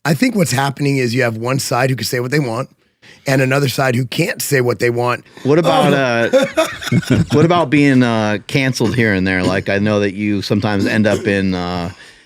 I think what's happening is you have one side who can say what they want and another side who can't say what they want. What about what about being canceled here and there? Like I know that you sometimes end up in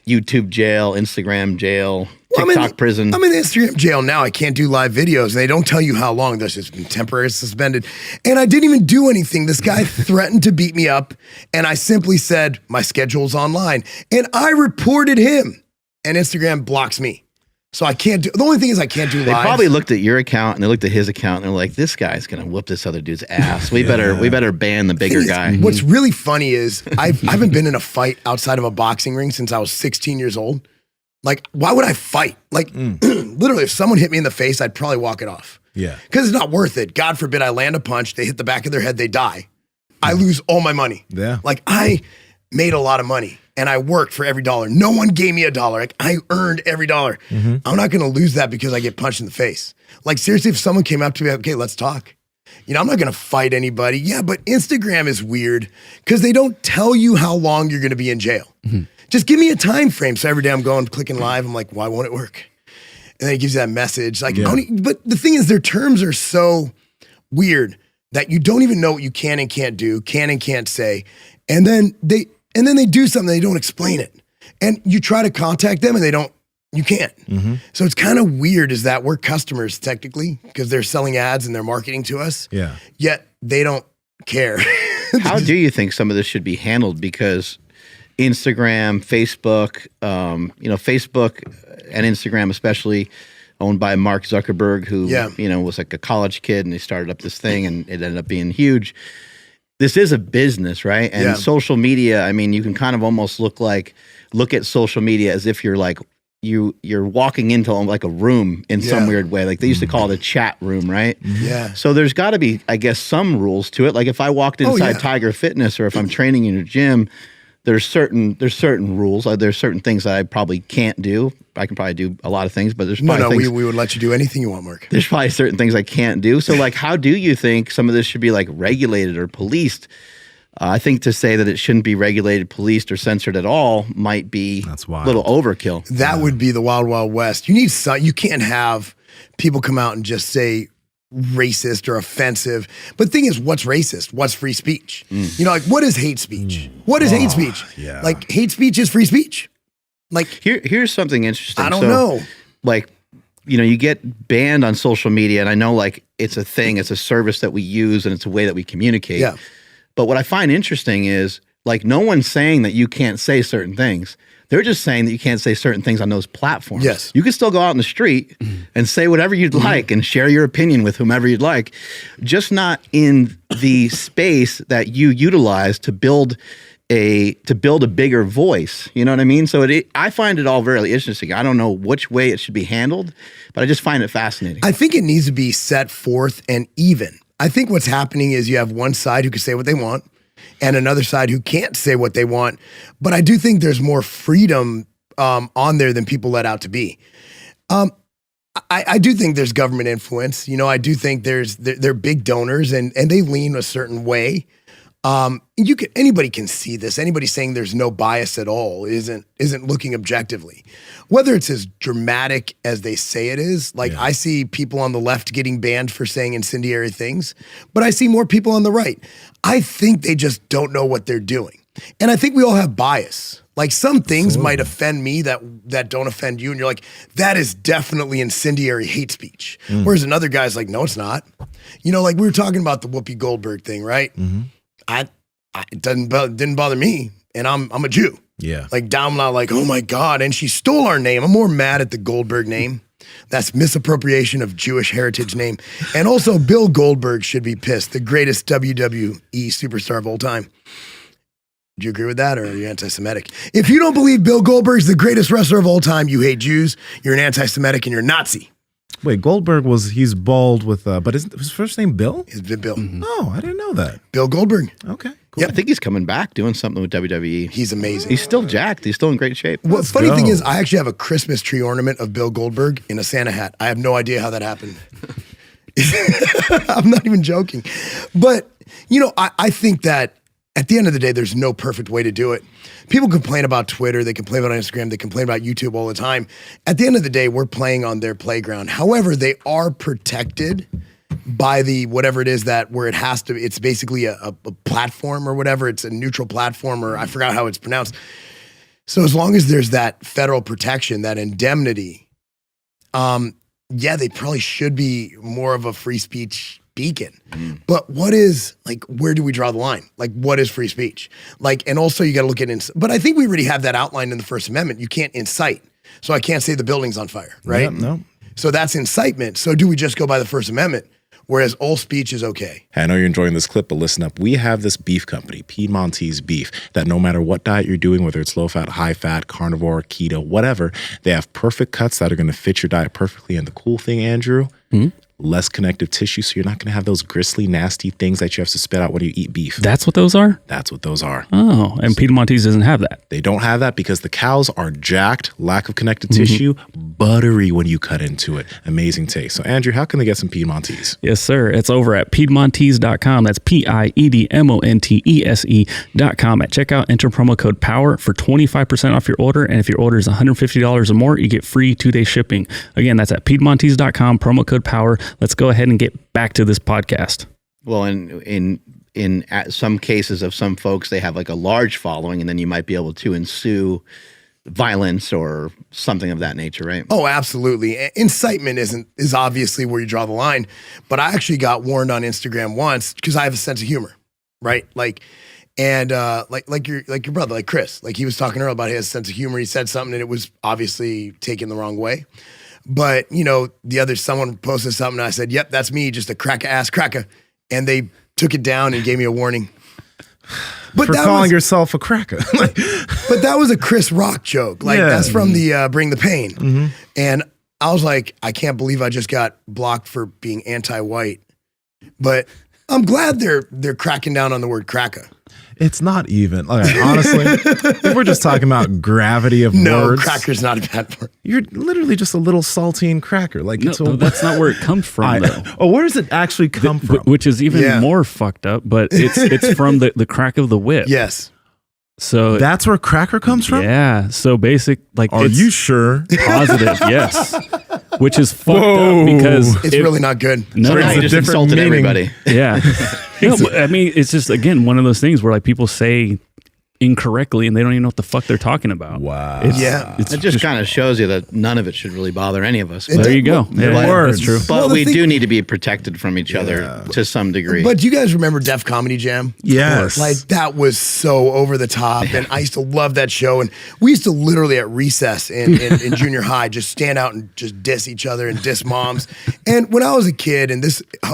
YouTube jail, Instagram jail, TikTok prison. I'm in Instagram jail now. I can't do live videos. And they don't tell you how long. This has been temporarily suspended. And I didn't even do anything. This guy threatened to beat me up. And I simply said, my schedule's online. And I reported him. And Instagram blocks me. So I can't do, the only thing is I can't do live. They probably looked at your account and they looked at his account and they're like, this guy's going to whoop this other dude's ass. We better ban the bigger guy. What's really funny is I haven't been in a fight outside of a boxing ring since I was 16 years old. Like, why would I fight? Like, literally, if someone hit me in the face, I'd probably walk it off. Yeah. Because it's not worth it. God forbid I land a punch, they hit the back of their head, they die. I lose all my money. Yeah. Like, I made a lot of money and I worked for every dollar. No one gave me a dollar. Like, I earned every dollar. I'm not going to lose that because I get punched in the face. Like, seriously, if someone came up to me, okay, let's talk. You know, I'm not going to fight anybody. Yeah, but Instagram is weird because they don't tell you how long you're going to be in jail. Just give me a time frame. So every day I'm going, clicking live. I'm like, why won't it work? And then it gives you that message. Like, but the thing is, their terms are so weird that you don't even know what you can and can't do, can and can't say. And then they do something, they don't explain it. And you try to contact them and you can't. So it's kind of weird is that we're customers technically because they're selling ads and they're marketing to us. Yeah. Yet they don't care. How do you think some of this should be handled? Because Instagram, Facebook, Facebook and Instagram especially, owned by Mark Zuckerberg, who was like a college kid and he started up this thing and it ended up being huge. This is a business, right? And social media, I mean, you can kind of almost look at social media as if you're like you're walking into like a room in some weird way. Like they used to call it a chat room, right? Yeah. So there's got to be, I guess, some rules to it. Like if I walked inside Tiger Fitness or if I'm training in a gym, there's certain rules. There's certain things that I probably can't do. I can probably do a lot of things, but there's probably things, we would let you do anything you want, Mark. There's probably certain things I can't do. So like, how do you think some of this should be like regulated or policed? I think to say that it shouldn't be regulated, policed, or censored at all might be a little overkill. That would be the wild, wild west. You can't have people come out and just say racist or offensive. But the thing is, what's racist? What's free speech? You know, like what is hate speech? What is hate speech? Yeah. Like hate speech is free speech. Like here's something interesting. I don't know. Like, you know, you get banned on social media, and I know like it's a thing, it's a service that we use, and it's a way that we communicate. Yeah. But what I find interesting is like no one's saying that you can't say certain things. They're just saying that you can't say certain things on those platforms. Yes. You can still go out in the street and say whatever you'd like and share your opinion with whomever you'd like, just not in the space that you utilize to build a bigger voice. You know what I mean? So I find it all very interesting. I don't know which way it should be handled, but I just find it fascinating. I think it needs to be set forth and even. I think what's happening is you have one side who can say what they want and another side who can't say what they want. But I do think there's more freedom on there than people let out to be. I do think there's government influence. You know, I do think they're big donors and they lean a certain way. Anybody can see this. Anybody saying there's no bias at all isn't looking objectively. Whether it's as dramatic as they say it is, like I see people on the left getting banned for saying incendiary things, but I see more people on the right. I think they just don't know what they're doing. And I think we all have bias. Like some things might offend me that don't offend you. And you're like, that is definitely incendiary hate speech. Whereas another guy's like, no, it's not. You know, like we were talking about the Whoopi Goldberg thing, right? It didn't bother me, and I'm a Jew. Yeah. Like I'm not like, oh my God, and she stole our name. I'm more mad at the Goldberg name. That's misappropriation of Jewish heritage name. And also Bill Goldberg should be pissed, the greatest WWE superstar of all time. Do you agree with that, or are you anti-Semitic? If you don't believe Bill Goldberg's the greatest wrestler of all time, you hate Jews, you're an anti-Semitic, and you're a Nazi. Wait, Goldberg he's bald with, but is his first name Bill? It's Bill. Oh, I didn't know that. Bill Goldberg. Okay, cool. Yep. I think he's coming back doing something with WWE. He's amazing. He's still jacked. He's still in great shape. Well, funny thing is, I actually have a Christmas tree ornament of Bill Goldberg in a Santa hat. I have no idea how that happened. I'm not even joking. But, you know, I think that at the end of the day, there's no perfect way to do it. People complain about Twitter, they complain about Instagram, they complain about YouTube all the time. At the end of the day, we're playing on their playground. However, they are protected by the whatever it is that where it has to, it's basically a platform or whatever. It's a neutral platform, or I forgot how it's pronounced. So as long as there's that federal protection, that indemnity, yeah, they probably should be more of a free speech beacon. But what is, like, where do we draw the line? Like, what is free speech? Like, and also you got to look at, but I think we already have that outlined in the First Amendment. You can't incite. So I can't say the building's on fire, right? Yep, no. So that's incitement. So do we just go by the First Amendment? Whereas all speech is okay. I know you're enjoying this clip, but listen up. We have this beef company, Piedmontese Beef, that no matter what diet you're doing, whether it's low fat, high fat, carnivore, keto, whatever, they have perfect cuts that are going to fit your diet perfectly. And the cool thing, Andrew, less connective tissue, so you're not going to have those gristly, nasty things that you have to spit out when you eat beef. That's what those are? That's what those are. Oh, and Piedmontese doesn't have that. They don't have that because the cows are jacked, lack of connective tissue, buttery when you cut into it. Amazing taste. So, Andrew, how can they get some Piedmontese? Yes, sir. It's over at Piedmontese.com. That's Piedmontese.com. At checkout, enter promo code POWER for 25% off your order. And if your order is $150 or more, you get free 2-day shipping. Again, that's at Piedmontese.com, promo code POWER. Let's go ahead and get back to this podcast. Well, in some cases of some folks, they have like a large following, and then you might be able to ensue violence or something of that nature, right? Oh, absolutely. Incitement is obviously where you draw the line. But I actually got warned on Instagram once because I have a sense of humor, right? Like, and like your brother, like Chris, like he was talking earlier about his sense of humor. He said something and it was obviously taken the wrong way. But, you know, someone posted something and I said, yep, that's me, just a cracker-ass cracker. And they took it down and gave me a warning. But for calling yourself a cracker. But that was a Chris Rock joke. Like, that's from the Bring the Pain. And I was like, I can't believe I just got blocked for being anti-white. But I'm glad they're cracking down on the word cracker. It's not even. Okay, honestly, if we're just talking about gravity of words. No, cracker's not a bad word. You're literally just a little saltine cracker. Like, No, that's not where it comes from, though. Oh, where does it actually come from? Which is even more fucked up, but it's from the crack of the whip. Yes. So that's where cracker comes from? Yeah. So basic, like, are you sure? Positive, yes. Which is fucked up because it's really not good. No, so you just insulted everybody. Yeah. No, I mean, it's just, again, one of those things where like people say incorrectly and they don't even know what the fuck they're talking about. Wow. It just kind of shows you that none of it should really bother any of us. There you go. That's true. But we do need to be protected from each other to some degree. But do you guys remember Def Comedy Jam? Yes. Like, that was so over the top. And I used to love that show. And we used to literally at recess in junior high just stand out and just diss each other and diss moms. And when I was a kid, and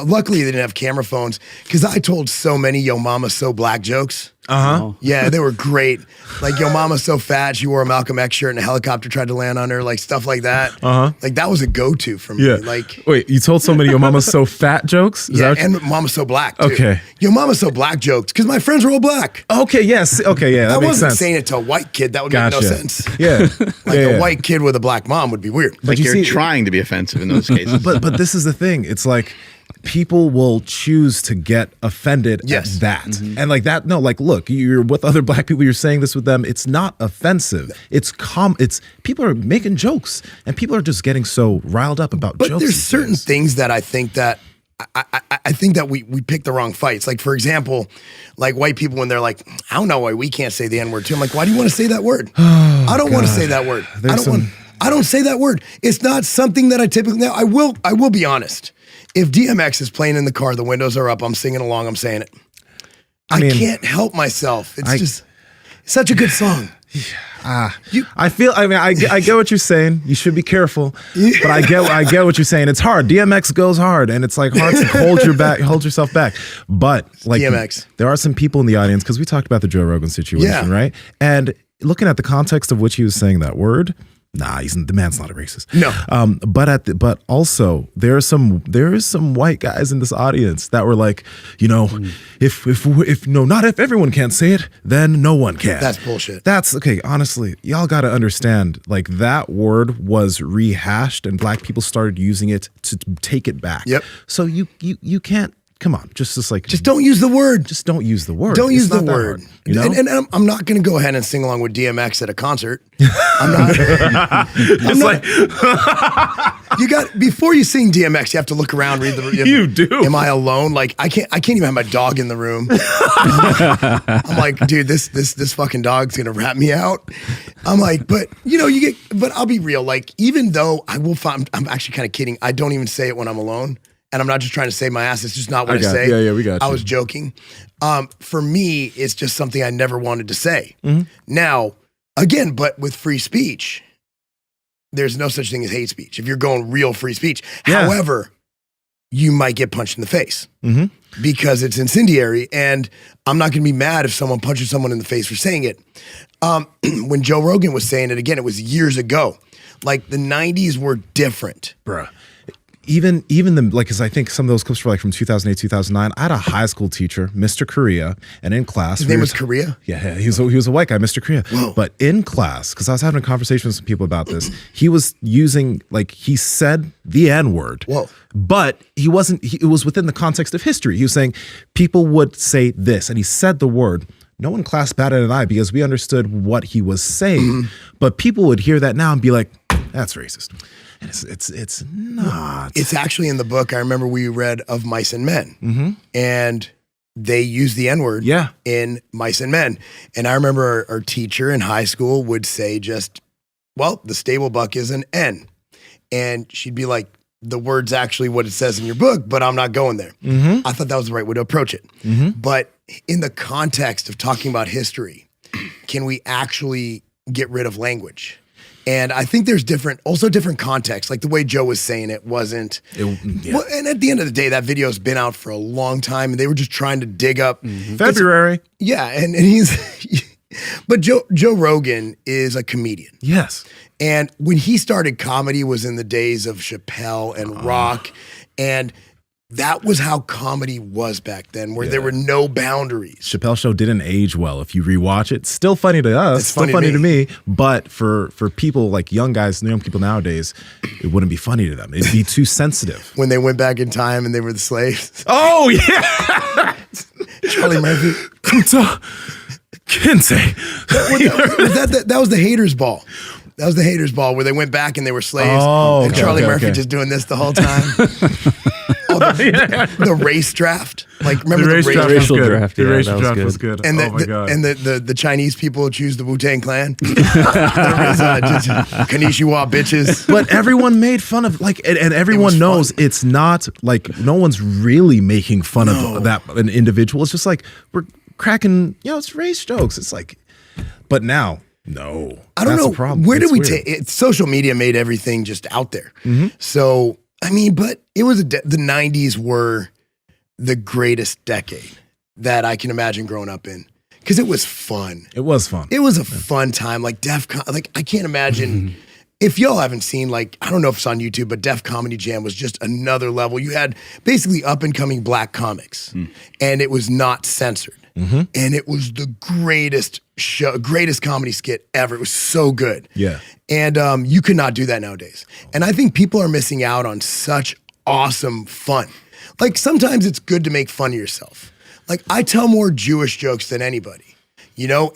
luckily they didn't have camera phones, because I told so many Yo Mama So Black jokes. Yeah, they were great. Like, Yo Mama's so fat, she wore a Malcolm X shirt and a helicopter tried to land on her, like stuff like that. Like, that was a go-to for me. Like, wait, you told so many Yo Mama's so fat jokes? And Mama's so black, too. Okay. Yo Mama's so black jokes, because my friends were all black. Okay, yes. Okay, yeah, that makes sense. I wasn't saying it to a white kid. That would make no sense. Yeah. Like, a white kid with a black mom would be weird. Like, you're trying to be offensive in those cases. But this is the thing. It's like, people will choose to get offended at that. And like that, no, like, look, you're with other black people, you're saying this with them. It's not offensive. It's people are making jokes and people are just getting so riled up about jokes. But there's certain things that I think that I think that we pick the wrong fights. Like, for example, like white people when they're like, I don't know why we can't say the N-word too. I'm like, why do you want to say that word? I don't want to say that word. I don't say that word. It's not something that I typically, now I will be honest. If DMX is playing in the car, the windows are up, I'm singing along, I'm saying it. I can't help myself. It's just such a good song. I get what you're saying. You should be careful, but I get what you're saying. It's hard. DMX goes hard, and it's like hard to hold yourself back. But like DMX, there are some people in the audience, because we talked about the Joe Rogan situation, right? And looking at the context of which he was saying that word. Nah, the man's not a racist. No, but also there is some white guys in this audience that were like, you know, not if everyone can't say it, then no one can. That's bullshit. That's okay. Honestly, y'all got to understand, like, that word was rehashed and black people started using it to take it back. Yep. So you can't come on, just like, just don't use the word. just don't use the word. Don't It's use the not that word. hard, you know? And I'm not going to go ahead and sing along with DMX at a concert. I'm not. It's like, You got, before you sing DMX, you have to look around, read the. You do. Am I alone? Like I can't even have my dog in the room. I'm like, dude, this fucking dog's gonna rat me out. I'm like, but but I'll be real. Like, even though I'm actually kind of kidding. I don't even say it when I'm alone. And I'm not just trying to save my ass. It's just not what I say. Yeah, we got you. I was joking. For me, it's just something I never wanted to say. Now, again, but with free speech, there's no such thing as hate speech. If you're going real free speech. Yeah. However, you might get punched in the face because it's incendiary. And I'm not going to be mad if someone punches someone in the face for saying it. When Joe Rogan was saying it, again, it was years ago. Like, the 90s were different. bruh. Even the, like, because I think some of those clips were like from 2008, 2009. I had a high school teacher, Mr. Korea, and in class, His name was Korea? Yeah, he was a white guy, Mr. Korea. Whoa. But in class, because I was having a conversation with some people about this, he was using, like, he said the N-word. Whoa. But he wasn't. It was within the context of history. He was saying people would say this, and he said the word. No one in class batted an eye because we understood what he was saying. But people would hear that now and be like, "That's racist." And it's not. It's actually in the book. I remember we read of Mice and Men, and they use the N-word in Mice and Men. And I remember our teacher in high school would say just, well, the stable buck is an N. And she'd be like, the word's actually what it says in your book, but I'm not going there. I thought that was the right way to approach it. But in the context of talking about history, can we actually get rid of language? And I think there's different contexts. Like the way Joe was saying it wasn't. Well, and at the end of the day, that video's been out for a long time, and they were just trying to dig up February. Yeah, and he's. But Joe Rogan is a comedian. Yes. And when he started comedy was in the days of Chappelle and Rock, and that was how comedy was back then, where there were no boundaries. Chappelle Show didn't age well. If you rewatch it, still funny to us, still funny to me. But for people like young guys, young people nowadays, it wouldn't be funny to them. It'd be too sensitive. When they went back in time and they were the slaves. Oh yeah, Charlie Murphy. Kuta Kente. That was the haters ball. That was the haters ball where they went back and they were slaves. Oh, and okay, Charlie okay, Murphy okay. just doing this the whole time. The race draft. Like, remember the race draft? Racial draft. The Yeah, racial that was draft good. was good. And Oh my god. and the Chinese people choose the Wu-Tang Clan. There was just Konnichiwa bitches. But everyone made fun of, like, and everyone knows fun. it's not like, no one's really making fun of that an individual. It's just like we're cracking, it's race jokes. It's like, but now. No, I don't that's know. the problem. Where did It's we weird. take it? Social media made everything just out there. So, I mean, but it was the 90s were the greatest decade that I can imagine growing up in, because it was fun. It was fun. It was a fun time. Like like I can't imagine if y'all haven't seen, like, I don't know if it's on YouTube, but Def Comedy Jam was just another level. You had basically up and coming black comics, and it was not censored. And it was the greatest comedy skit ever. It was so good. Yeah. And you could not do that nowadays. And I think people are missing out on such awesome fun. Like, sometimes it's good to make fun of yourself. Like, I tell more Jewish jokes than anybody,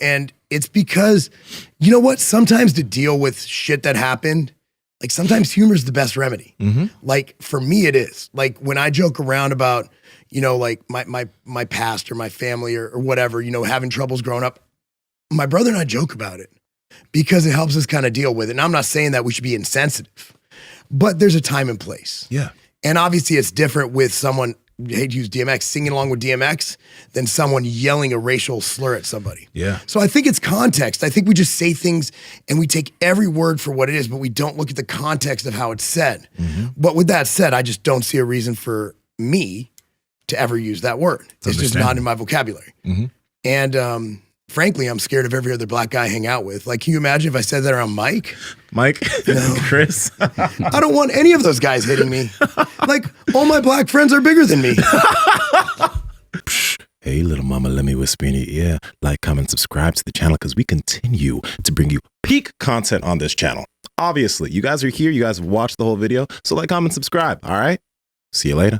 and it's because, you know what? Sometimes to deal with shit that happened, like, sometimes humor is the best remedy. Like, for me, it is. Like, when I joke around about, like my past or my family or whatever, having troubles growing up, my brother and I joke about it because it helps us kind of deal with it. And I'm not saying that we should be insensitive, but there's a time and place. Yeah. And obviously it's different with someone, I hate to use DMX, singing along with DMX than someone yelling a racial slur at somebody. Yeah. So I think it's context. I think we just say things and we take every word for what it is, but we don't look at the context of how it's said. But with that said, I just don't see a reason for me to ever use that word. It's just not in my vocabulary. And frankly, I'm scared of every other black guy I hang out with. Like, can you imagine if I said that around Mike? Chris. I don't want any of those guys hitting me. Like, all my black friends are bigger than me. Hey, little mama, let me whisper in your ear. Like, comment, subscribe to the channel because we continue to bring you peak content on this channel. Obviously, you guys are here. You guys have watched the whole video. So like, comment, subscribe. All right? See you later.